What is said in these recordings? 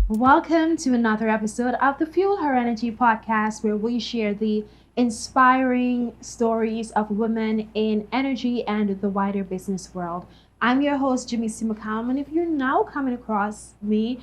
Welcome to another episode of the FuelHer Energy Podcast, where we share the inspiring stories of women in energy and the wider business world. I'm your host, Jimmy C. McCallum, and if you're now coming across me,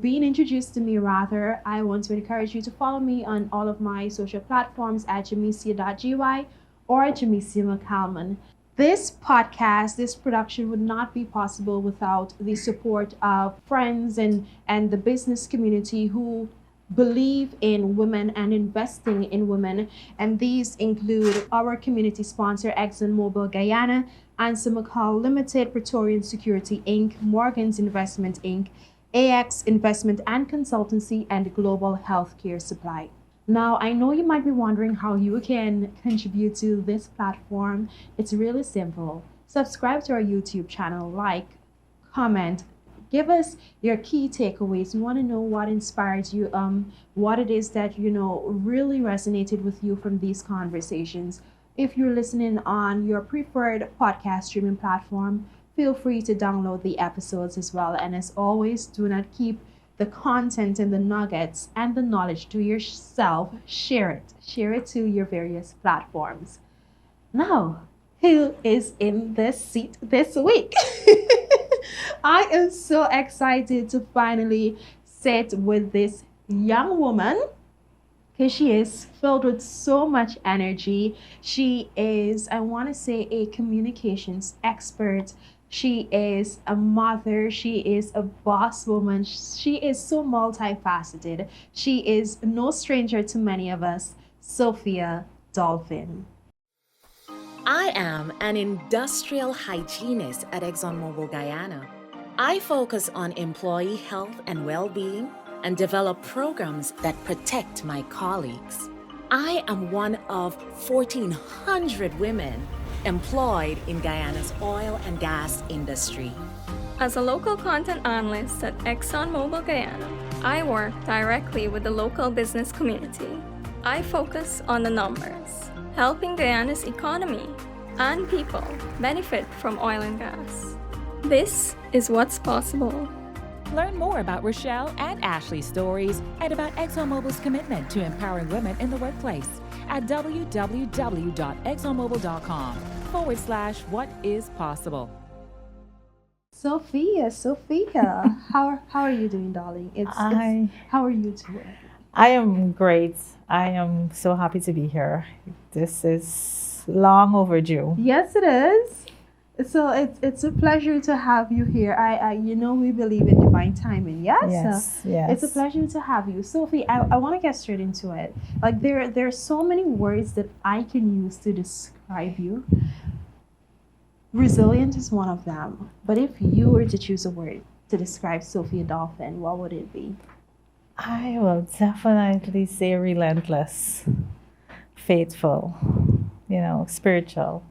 being introduced to me rather, I want to encourage you to follow me on all of my social platforms at jamicia.gy or Jamicia McCallum. This podcast, this production would not be possible without the support of friends and the business community who believe in women and investing in women. And these include our community sponsor, ExxonMobil Guyana, Ansa McCall Limited, Praetorian Security Inc., Morgan's Investment Inc., AX Investment and Consultancy, and Global Healthcare Supply. Now, I know you might be wondering how you can contribute to this platform. It's really simple. Subscribe to our YouTube channel, like, comment, give us your key takeaways. We want to know what inspired you, what it is that, really resonated with you from these conversations. If you're listening on your preferred podcast streaming platform, feel free to download the episodes as well. And as always, do not keep the content and the nuggets and the knowledge to yourself. Share it. Share it to your various platforms. Now, who is in this seat this week? I am so excited to finally sit with this young woman because she is filled with so much energy. She is, I want to say, a communications expert. She is a mother. She is a boss woman. She is so multifaceted. She is no stranger to many of us, Sophia Dolphin. I am an industrial hygienist at ExxonMobil Guyana. I focus on employee health and well-being and develop programs that protect my colleagues. I am one of 1,400 women employed in Guyana's oil and gas industry. As a local content analyst at ExxonMobil Guyana, I work directly with the local business community. I focus on the numbers, helping Guyana's economy and people benefit from oil and gas. This is what's possible. Learn more about Rochelle and Ashley's stories and about ExxonMobil's commitment to empowering women in the workplace at www.exxonmobil.com/what is possible. Sophia, how are you doing, darling? How are you doing? I am great. I am so happy to be here. This is long overdue. Yes, it is. So it's a pleasure to have you here. We believe in divine timing. Yes. Yes. It's a pleasure to have you, Sophie. I want to get straight into it. Like there are so many words that I can use to describe you. Resilient is one of them. But if you were to choose a word to describe Sophia Dolphin, what would it be? I will definitely say relentless, faithful, spiritual.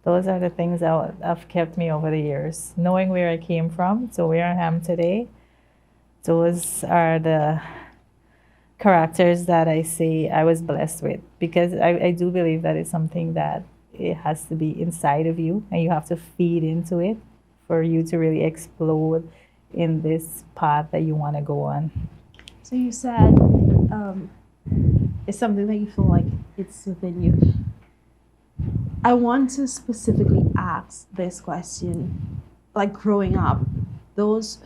Those are the things that have kept me over the years. Knowing where I came from to where I am today, those are the characters that I say I was blessed with. Because I do believe that it's something that it has to be inside of you and you have to feed into it for you to really explode in this path that you want to go on. So you said it's something that you feel like it's within you. I want to specifically ask this question. Like growing up, those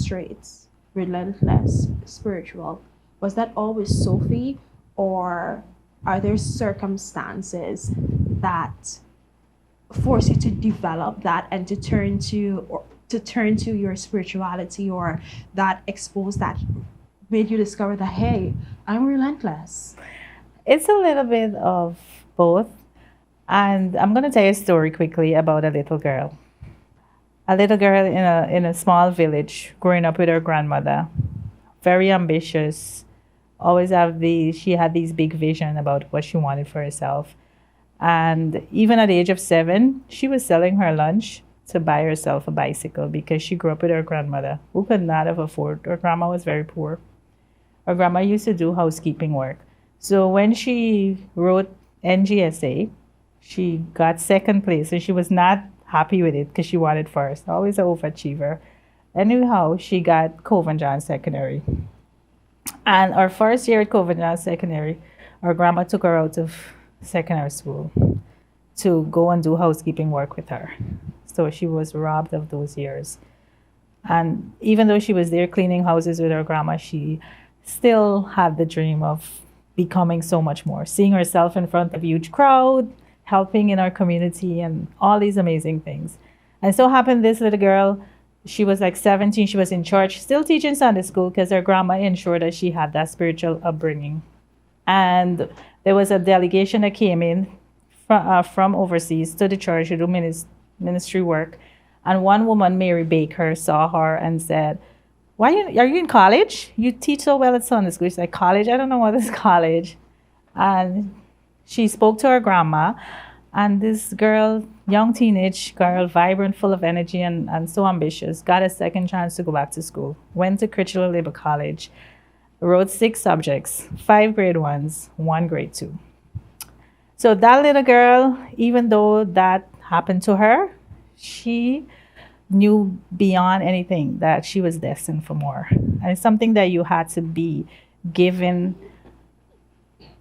traits, relentless, spiritual, was that always Sophie, or are there circumstances that force you to develop that and to turn to your spirituality, or that made you discover that, hey, I'm relentless? It's a little bit of both. And I'm going to tell you a story quickly about a little girl. A little girl in a small village growing up with her grandmother. Very ambitious. She had these big vision about what she wanted for herself. And even at the age of 7, she was selling her lunch to buy herself a bicycle because she grew up with her grandmother who could not have afford. Her grandma was very poor. Her grandma used to do housekeeping work. So when she wrote NGSA, she got second place, and she was not happy with it because she wanted first. Always an overachiever. Anyhow, she got Coven John Secondary. And our first year at Coven John Secondary, our grandma took her out of secondary school to go and do housekeeping work with her. So she was robbed of those years. And even though she was there cleaning houses with her grandma, she still had the dream of becoming so much more, seeing herself in front of a huge crowd, helping in our community, and all these amazing things. And so happened this little girl, she was like 17, she was in church, still teaching Sunday school because her grandma ensured that she had that spiritual upbringing. And there was a delegation that came in from overseas to the church to do ministry work. And one woman, Mary Baker, saw her and said, are you in college? You teach so well at Sunday school. She's like, college? I don't know what is college. And she spoke to her grandma. And this girl, young teenage girl, vibrant, full of energy and so ambitious, got a second chance to go back to school. Went to Critchlow Labour College, wrote 6 subjects, 5 grade 1s, 1 grade 2. So that little girl, even though that happened to her, she knew beyond anything that she was destined for more. And it's something that you had to be given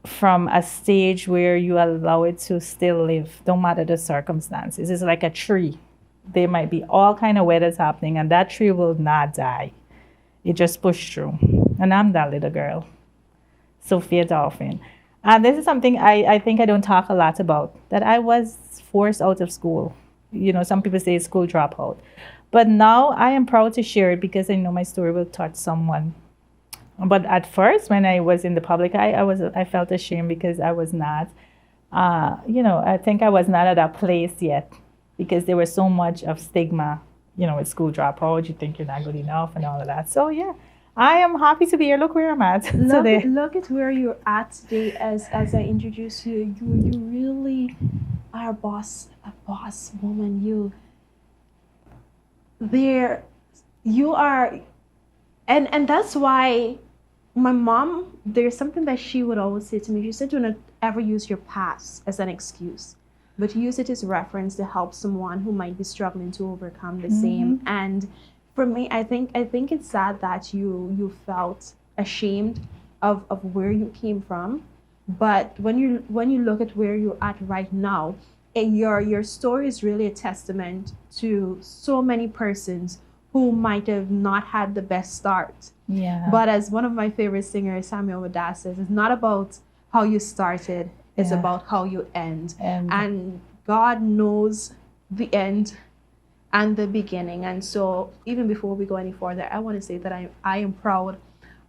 from a stage where you allow it to still live, no matter the circumstances. It's like a tree. There might be all kind of weathers happening, and that tree will not die. It just pushed through. And I'm that little girl, Sophia Dolphin. And this is something I think I don't talk a lot about, that I was forced out of school. You know, some people say it's school dropout. But now I am proud to share it because I know my story will touch someone. But at first, when I was in the public eye, I felt ashamed because I was not, I think I was not at that place yet because there was so much of stigma, with school dropout. You think you're not good enough and all of that. So, yeah, I am happy to be here. Look where I'm at today. Look at where you're at today. As I introduce you, you really are a boss woman. You are, and that's why my mom, there's something that she would always say to me. She said, do not ever use your past as an excuse, but use it as reference to help someone who might be struggling to overcome the same. And for me, I think it's sad that you felt ashamed of where you came from. But when you look at where you're at right now, your story is really a testament to so many persons who might have not had the best start. Yeah. But as one of my favorite singers, Samuel Wadah, says, it's not about how you started, it's about how you end. And God knows the end and the beginning. And so even before we go any further, I want to say that I am proud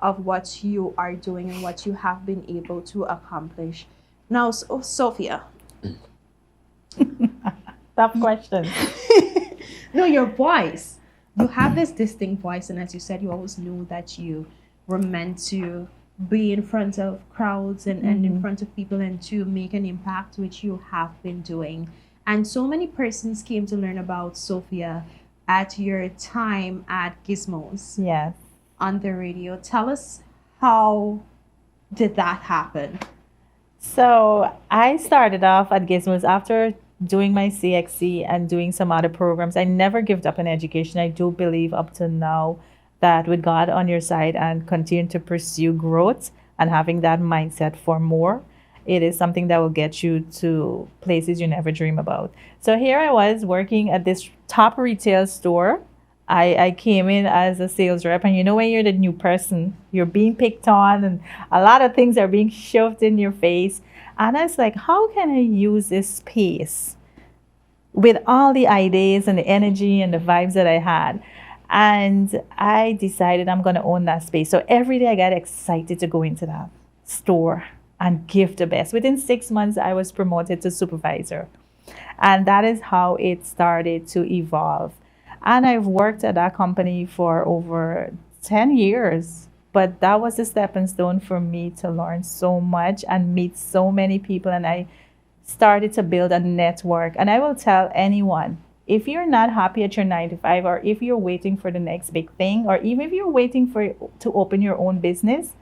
of what you are doing and what you have been able to accomplish. Now, Sophia. Tough question. No, your voice. You have this distinct voice, and as you said, you always knew that you were meant to be in front of crowds and in front of people and to make an impact, which you have been doing. And so many persons came to learn about Sophia at your time at Gizmos. Yes. On the radio. Tell us, how did that happen? So I started off at Gizmos after doing my CXC and doing some other programs. I never gave up in education. I do believe up to now that with God on your side and continue to pursue growth and having that mindset for more, it is something that will get you to places you never dream about. So here I was working at this top retail store. I came in as a sales rep, and when you're the new person, you're being picked on and a lot of things are being shoved in your face. And I was like, how can I use this space with all the ideas and the energy and the vibes that I had? And I decided I'm going to own that space. So every day I got excited to go into that store and give the best. Within 6 months, I was promoted to supervisor. And that is how it started to evolve. And I've worked at that company for over 10 years. But that was a stepping stone for me to learn so much and meet so many people. And I started to build a network. And I will tell anyone, if you're not happy at your 9 to 5, or if you're waiting for the next big thing, or even if you're waiting to open your own business,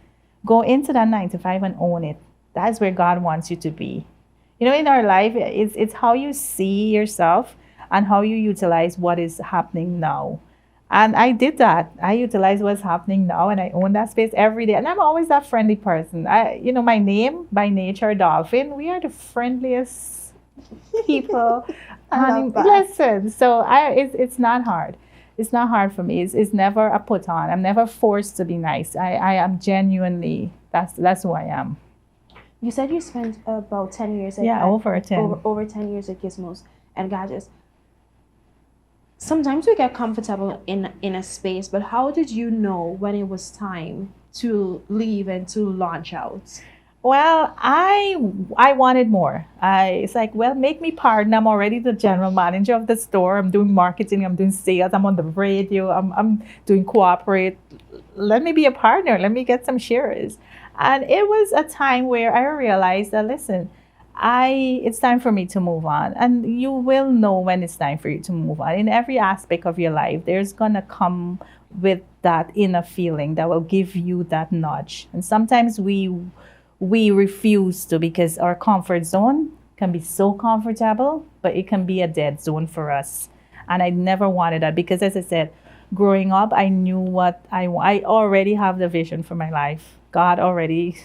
go into that 9 to 5 and own it. That's where God wants you to be. In our life, it's how you see yourself and how you utilize what is happening now. And I did that. I utilized what's happening now and I own that space every day. And I'm always that friendly person. My name by nature, Dolphin, we are the friendliest people. I love that. Listen, so it's not hard. It's not hard for me. It's never a put on. I'm never forced to be nice. I am genuinely, that's who I am. You said you spent about 10 years Over 10. over 10 years at Gizmos and Gadgets. Sometimes we get comfortable in a space, but how did you know when it was time to leave and to launch out? Well, I wanted more. It's like, well, make me pardon. I'm already the general manager of the store. I'm doing marketing. I'm doing sales. I'm on the radio. I'm doing corporate. Let me be a partner. Let me get some shares. And it was a time where I realized that, listen, it's time for me to move on. And you will know when it's time for you to move on. In every aspect of your life, there's going to come with that inner feeling that will give you that nudge. And sometimes we refuse to, because our comfort zone can be so comfortable, but it can be a dead zone for us. And I never wanted that because, as I said, growing up, I knew what I already have the vision for my life. God already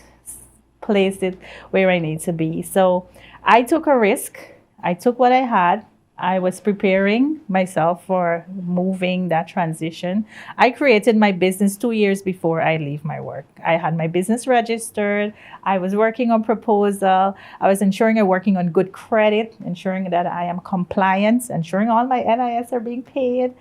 placed it where I need to be. So I took a risk. I took what I had. I was preparing myself for moving that transition. I created my business 2 years before I leave my work. I had my business registered. I was working on proposal. I was ensuring I'm working on good credit, ensuring that I am compliant, ensuring all my NIS are being paid.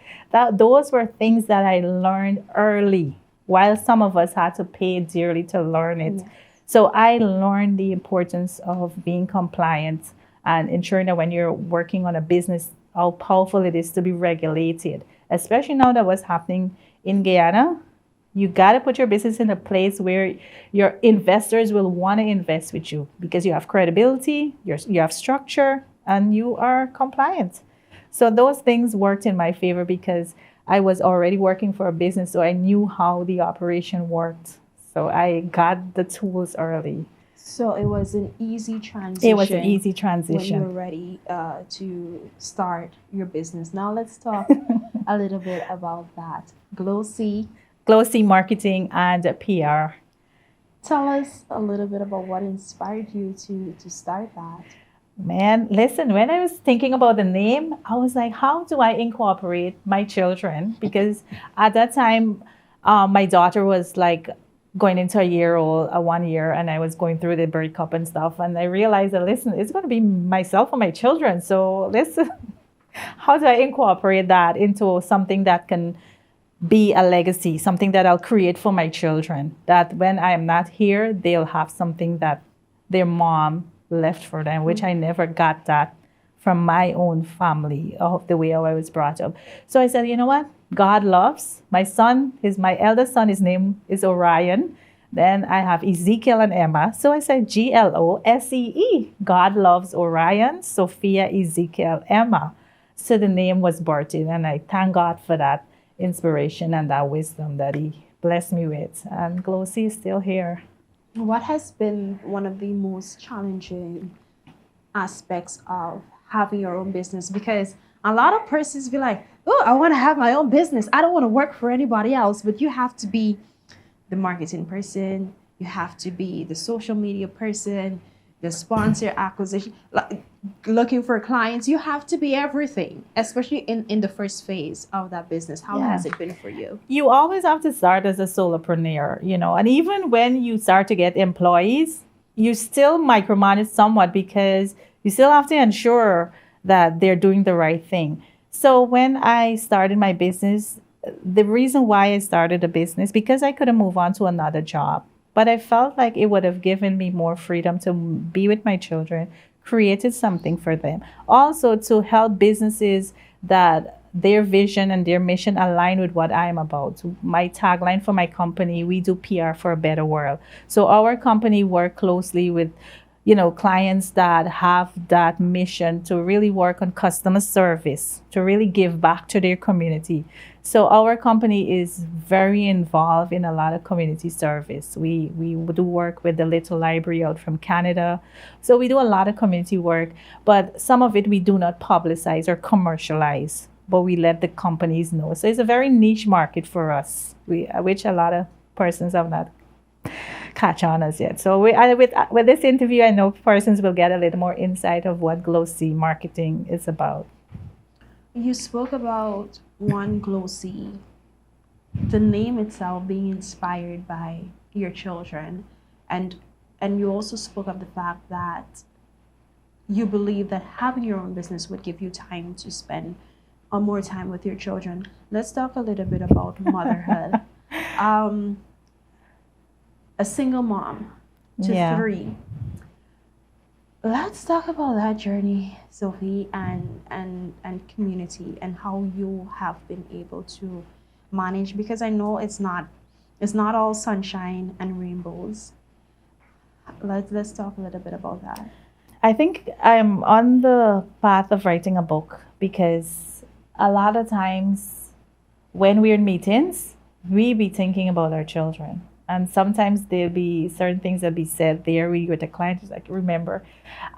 Those were things that I learned early, while some of us had to pay dearly to learn it. So I learned the importance of being compliant and ensuring that when you're working on a business, how powerful it is to be regulated. Especially now that what's happening in Guyana, you got to put your business in a place where your investors will want to invest with you because you have credibility, you have structure, and you are compliant. So those things worked in my favor because I was already working for a business, so I knew how the operation worked. So I got the tools early. So it was an easy transition. It was an easy transition. When you were ready to start your business. Now let's talk a little bit about that. Glo-See. Glo-See marketing and PR. Tell us a little bit about what inspired you to start that. Man, listen, when I was thinking about the name, I was like, how do I incorporate my children? Because at that time, my daughter was like going into a 1 year, and I was going through the breakup and stuff. And I realized that, listen, it's going to be myself and my children. So listen, how do I incorporate that into something that can be a legacy, something that I'll create for my children, that when I am not here, they'll have something that their mom left for them, which I never got that from my own family, of the way I was brought up. So I said, you know what? God loves. My eldest son, his name is Orion. Then I have Ezekiel and Emma. So I said Glosee. God loves Orion, Sophia, Ezekiel, Emma. So the name was birthed, and I thank God for that inspiration and that wisdom that he blessed me with. And Glo-See is still here. What has been one of the most challenging aspects of having your own business? Because a lot of persons be like, oh, I want to have my own business. I don't want to work for anybody else. But you have to be the marketing person. You have to be the social media person, the sponsor acquisition, looking for clients. You have to be everything, especially in the first phase of that business. How has it been for you? You always have to start as a solopreneur, and even when you start to get employees, you still micromanage somewhat because you still have to ensure that they're doing the right thing. So when I started my business, the reason why I started a business, because I couldn't move on to another job, but I felt like it would have given me more freedom to be with my children, created something for them. Also to help businesses that their vision and their mission align with what I'm about. My tagline for my company, we do PR for a better world. So our company work closely with clients that have that mission to really work on customer service, to really give back to their community. So our company is very involved in a lot of community service. We do work with the Little Library out from Canada. So we do a lot of community work, but some of it we do not publicize or commercialize. but we let the companies know. So it's a very niche market for us, which a lot of persons have not catch on as yet. So with this interview, I know persons will get a little more insight of what Glo-See marketing is about. You spoke about one Glo-See, the name itself being inspired by your children, and you also spoke of the fact that you believe that having your own business would give you time to spend more time with your children. Let's talk a little bit about motherhood. A single mom to 3. Let's talk about that journey, Sophie, and community, and how you have been able to manage, because I know it's not all sunshine and rainbows. Let's talk a little bit about that. I think I'm on the path of writing a book, because a lot of times when we're in meetings, we be thinking about our children. And sometimes there'll be certain things that be said there with the client. Is like, remember,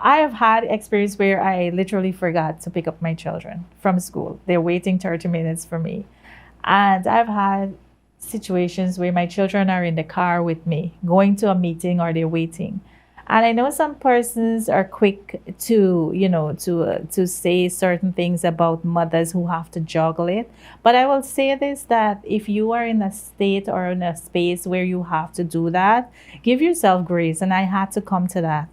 I have had experience where I literally forgot to pick up my children from school. They're waiting 30 minutes for me. And I've had situations where my children are in the car with me, going to a meeting, or they're waiting. And I know some persons are quick to say certain things about mothers who have to juggle it. But I will say this, that if you are in a state or in a space where you have to do that, give yourself grace. And I had to come to that.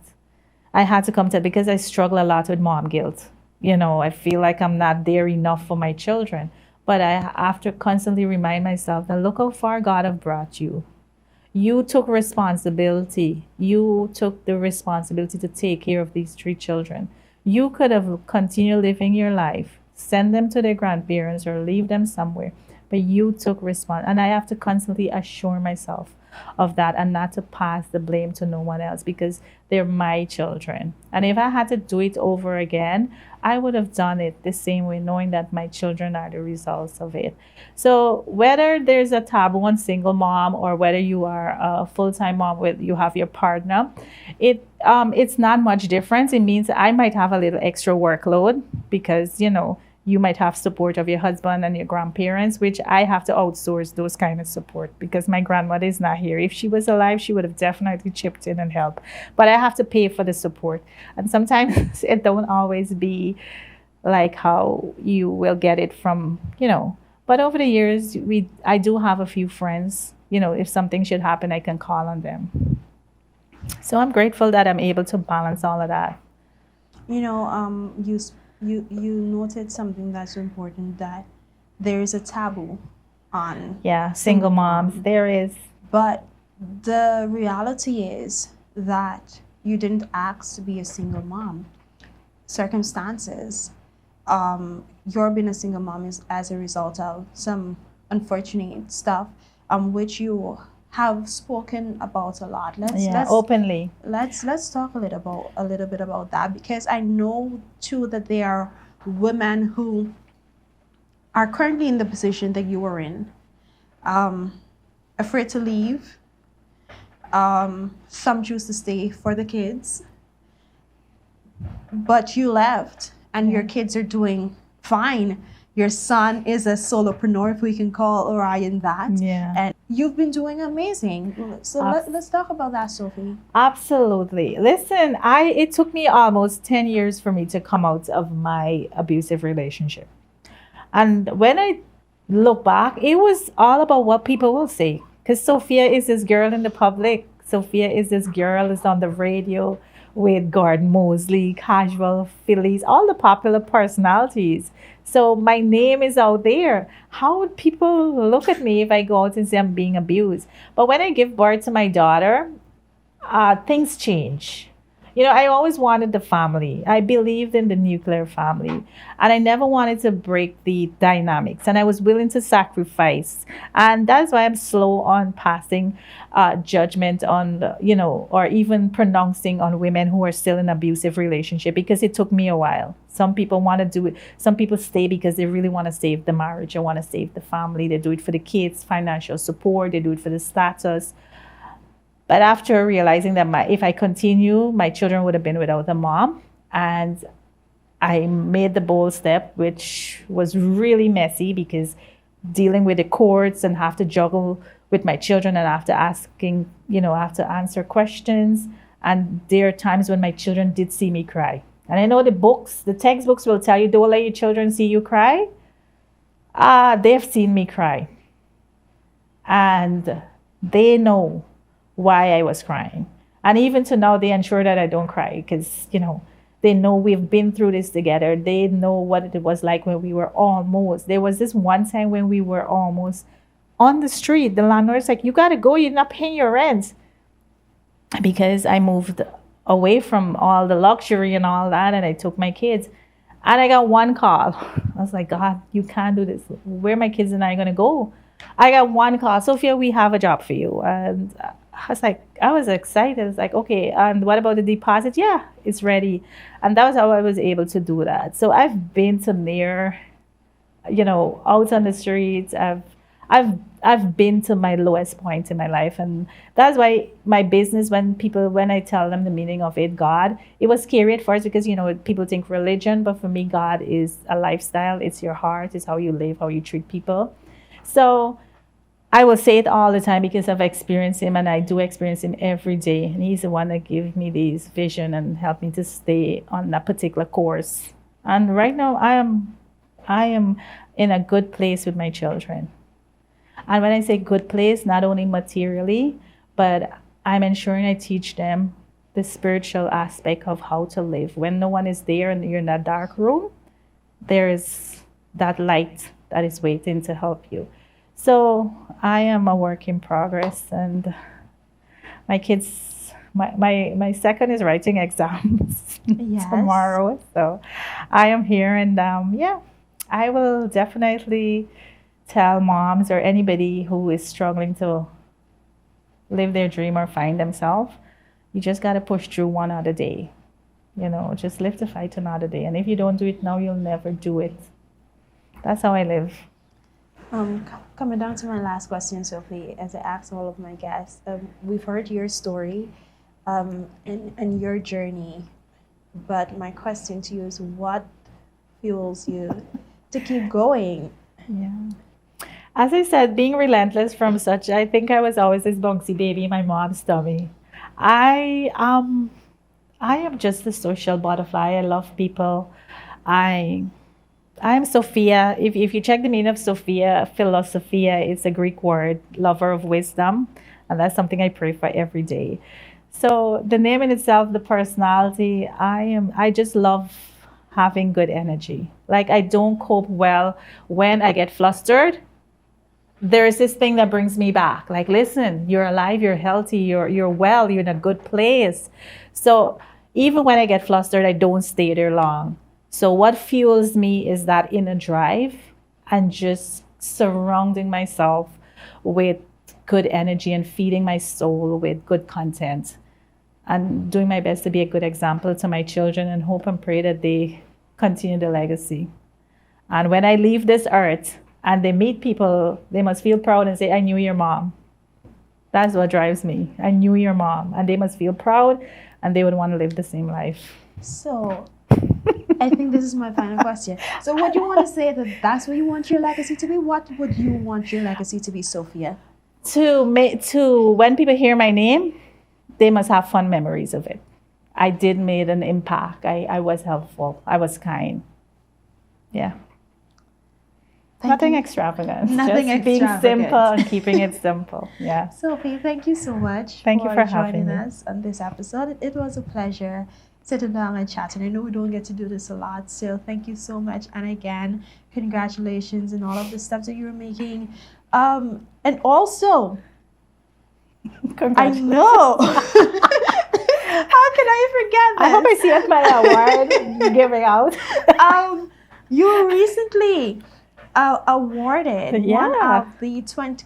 Because I struggle a lot with mom guilt. I feel like I'm not there enough for my children. But I have to constantly remind myself that look how far God have brought you. You took responsibility. You took the responsibility to take care of these 3 children. You could have continued living your life, send them to their grandparents or leave them somewhere, but you took responsibility. And I have to constantly assure myself of that, and not to pass the blame to no one else, because they're my children. And if I had to do it over again, I would have done it the same way, knowing that my children are the results of it. So whether there's a taboo on single mom, or whether you are a full-time mom you have your partner, it's not much difference. It means I might have a little extra workload, because you might have support of your husband and your grandparents, which I have to outsource those kind of support, because my grandmother is not here. If she was alive, she would have definitely chipped in and helped. But I have to pay for the support. And sometimes it don't always be like how you will get it from, But over the years, I do have a few friends, if something should happen, I can call on them. So I'm grateful that I'm able to balance all of that. You noted something that's important, that there is a taboo on single moms. There is. But the reality is that you didn't ask to be a single mom. Circumstances. Your being a single mom is as a result of some unfortunate stuff, which you have spoken about a lot. Let's openly. Let's talk a little bit about that, because I know too that there are women who are currently in the position that you were in, afraid to leave. Some choose to stay for the kids, but you left, and your kids are doing fine. Your son is a solopreneur, if we can call Orion that. Yeah. And you've been doing amazing. So let's talk about that, Sophie. Absolutely. Listen, it took me almost 10 years for me to come out of my abusive relationship. And when I look back, it was all about what people will say. Because Sophia is this girl in the public. Sophia is this girl who's on the radio with Gordon Mosley, Casual, Phillies, all the popular personalities. So my name is out there. How would people look at me if I go out and say I'm being abused? But when I give birth to my daughter, things change. I always wanted the family. I believed in the nuclear family. And I never wanted to break the dynamics. And I was willing to sacrifice. And that's why I'm slow on passing judgment on, or even pronouncing on women who are still in an abusive relationship, because it took me a while. Some people want to do it. Some people stay because they really want to save the marriage or want to save the family. They do it for the kids, financial support. They do it for the status. But after realizing that if I continue, my children would have been without a mom. And I made the bold step, which was really messy because dealing with the courts and have to juggle with my children and after asking, I have to answer questions. And there are times when my children did see me cry. And I know the textbooks will tell you, don't let your children see you cry. They've seen me cry. And they know why I was crying. And even to now, they ensure that I don't cry because, they know we've been through this together. They know what it was like when we were almost. There was this one time when we were almost on the street. The landlord's like, you got to go. You're not paying your rent. Because I moved away from all the luxury and all that. And I took my kids. And I got one call. I was like, God, you can't do this. Where are my kids and I going to go? I got one call. Sophia, we have a job for you. And I was excited. It's like, okay, and what about the deposit? Yeah, it's ready. And that was how I was able to do that. So I've been to near, out on the streets. I've been to my lowest point in my life. And that's why my business, when I tell them the meaning of it, God, it was scary at first because, people think religion, but for me, God is a lifestyle. It's your heart. It's how you live, how you treat people. So I will say it all the time because I've experienced him and I do experience him every day. And he's the one that gives me this vision and helped me to stay on that particular course. And right now I am in a good place with my children. And when I say good place, not only materially, but I'm ensuring I teach them the spiritual aspect of how to live. When no one is there and you're in that dark room, there is that light that is waiting to help you. So I am a work in progress, and my kids, my second is writing exams tomorrow. So I am here, and I will definitely tell moms or anybody who is struggling to live their dream or find themselves, you just got to push through one other day. Just live the fight another day. And if you don't do it now, you'll never do it. That's how I live. Coming down to my last question, Sophie, as I ask all of my guests, we've heard your story and your journey, but my question to you is, what fuels you to keep going? Yeah. As I said, being relentless I think I was always this bouncy baby in my mom's tummy. I am just a social butterfly. I love people. I'm Sophia. If you check the meaning of Sophia, philosophia, it's a Greek word, lover of wisdom. And that's something I pray for every day. So the name in itself, the personality, I just love having good energy. Like, I don't cope well when I get flustered. There is this thing that brings me back. Like, listen, you're alive, you're healthy, you're well, you're in a good place. So even when I get flustered, I don't stay there long. So what fuels me is that inner drive and just surrounding myself with good energy and feeding my soul with good content and doing my best to be a good example to my children and hope and pray that they continue the legacy. And when I leave this earth and they meet people, they must feel proud and say, I knew your mom. That's what drives me. I knew your mom. And they must feel proud and they would want to live the same life. So I think this is my final question. So would you want to say that's what you want your legacy to be? What would you want your legacy to be, Sophia? To when people hear my name, they must have fun memories of it. I did make an impact. I was helpful. I was kind. Yeah. Nothing extravagant. Nothing just being simple and keeping it simple. Yeah. Sophie, thank you so much Thank you for joining having me. us on this episode. It was a pleasure sitting down and chatting. I know we don't get to do this a lot, so thank you so much. And again, congratulations on all of the steps that you're making. And also, I know. How can I forget this? I hope I see it my award giving out. You were recently awarded one of the 20,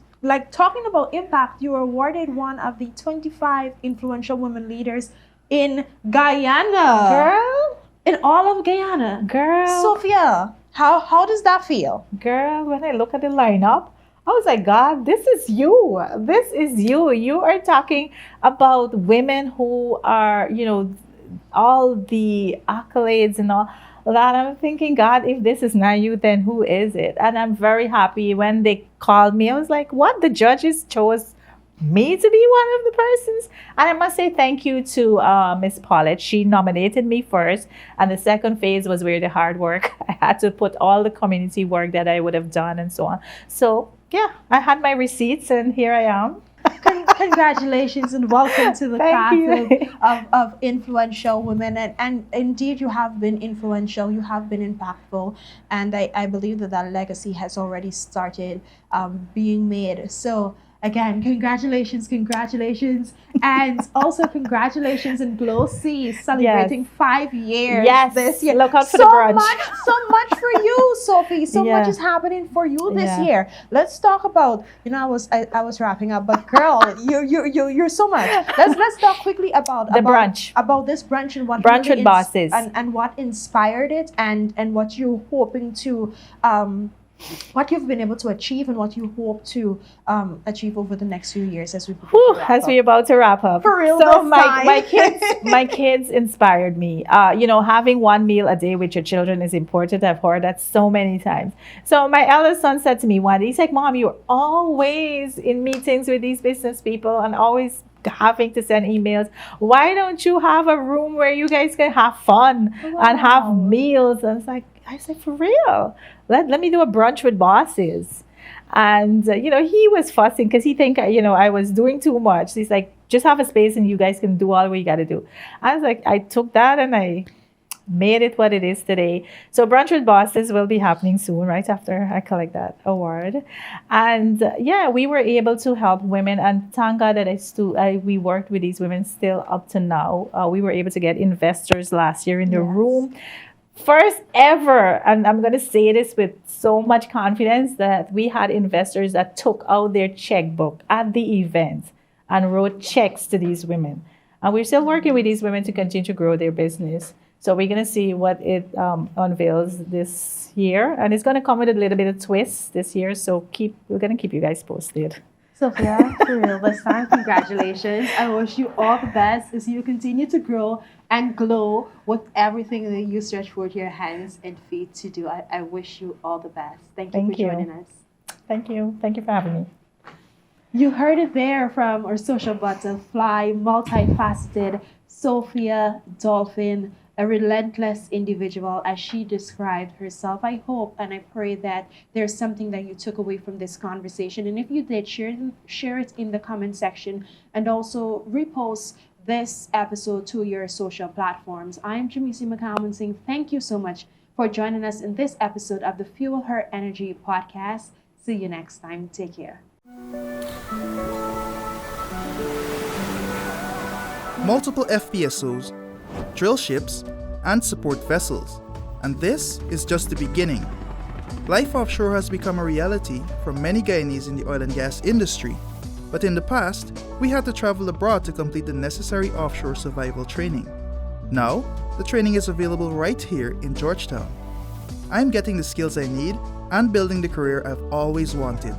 talking about impact, you were awarded one of the 25 influential women leaders in Guyana. Girl. In all of Guyana. Girl. Sophia, how does that feel? Girl, when I look at the lineup, I was like, God, this is you. This is you. You are talking about women who are, all the accolades and all. that I'm thinking, God, if this is not you, then who is it? And I'm very happy when they called me. I was like, what? The judges chose me to be one of the persons? And I must say thank you to Miss Paulette. She nominated me first. And the second phase was where the hard work. I had to put all the community work that I would have done and so on. So, yeah, I had my receipts and here I am. Congratulations and welcome to the Thank class of influential women. And indeed, you have been influential, you have been impactful. And I believe that legacy has already started being made. So, again, congratulations. And also congratulations in Glo-See celebrating 5 years this year. Look out for the brunch. So much for you, Sophie. So much is happening for you this year. Let's talk about, I was wrapping up, but girl, you're so much. Let's talk quickly about brunch. About this brunch and what brunch with bosses. And what inspired it and what you're hoping to what you've been able to achieve and what you hope to achieve over the next few years as we're about to wrap up. For real, so my kids inspired me. Having one meal a day with your children is important. I've heard that so many times. So my eldest son said to me one day, he's like, Mom, you're always in meetings with these business people and always having to send emails. Why don't you have a room where you guys can have fun and have meals? And I said, for real, let me do a brunch with bosses. And, he was fussing because he think, I was doing too much. He's like, just have a space and you guys can do all what you got to do. I was like, I took that and I made it what it is today. So brunch with bosses will be happening soon, right after I collect that award. And we were able to help women. And thank God that we worked with these women still up to now. We were able to get investors last year in the room. First ever, and I'm going to say this with so much confidence, that we had investors that took out their checkbook at the event and wrote checks to these women. And we're still working with these women to continue to grow their business. So we're going to see what it unveils this year. And it's going to come with a little bit of twist this year. So we're going to keep you guys posted. Sophia, for real this time, congratulations. I wish you all the best as you continue to grow and glow with everything that you stretch forth your hands and feet to do. I wish you all the best. Thank you for joining us. Thank you. Thank you for having me. You heard it there from our social butterfly, multifaceted Sophia Dolphin, a relentless individual as she described herself. I hope and I pray that there's something that you took away from this conversation. And if you did, share it in the comment section and also repost this episode to your social platforms. I'm Jamisi McCowan saying thank you so much for joining us in this episode of the FuelHer Energy Podcast. See you next time. Take care. Multiple FPSOs, drill ships, and support vessels. And this is just the beginning. Life offshore has become a reality for many Guyanese in the oil and gas industry. But in the past, we had to travel abroad to complete the necessary offshore survival training. Now, the training is available right here in Georgetown. I'm getting the skills I need and building the career I've always wanted.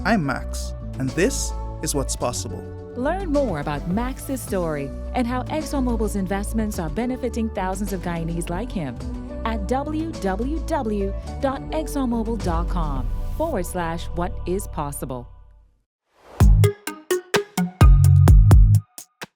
I'm Max, and this is what's possible. Learn more about Max's story and how ExxonMobil's investments are benefiting thousands of Guyanese like him at www.exxonmobil.com/what is possible.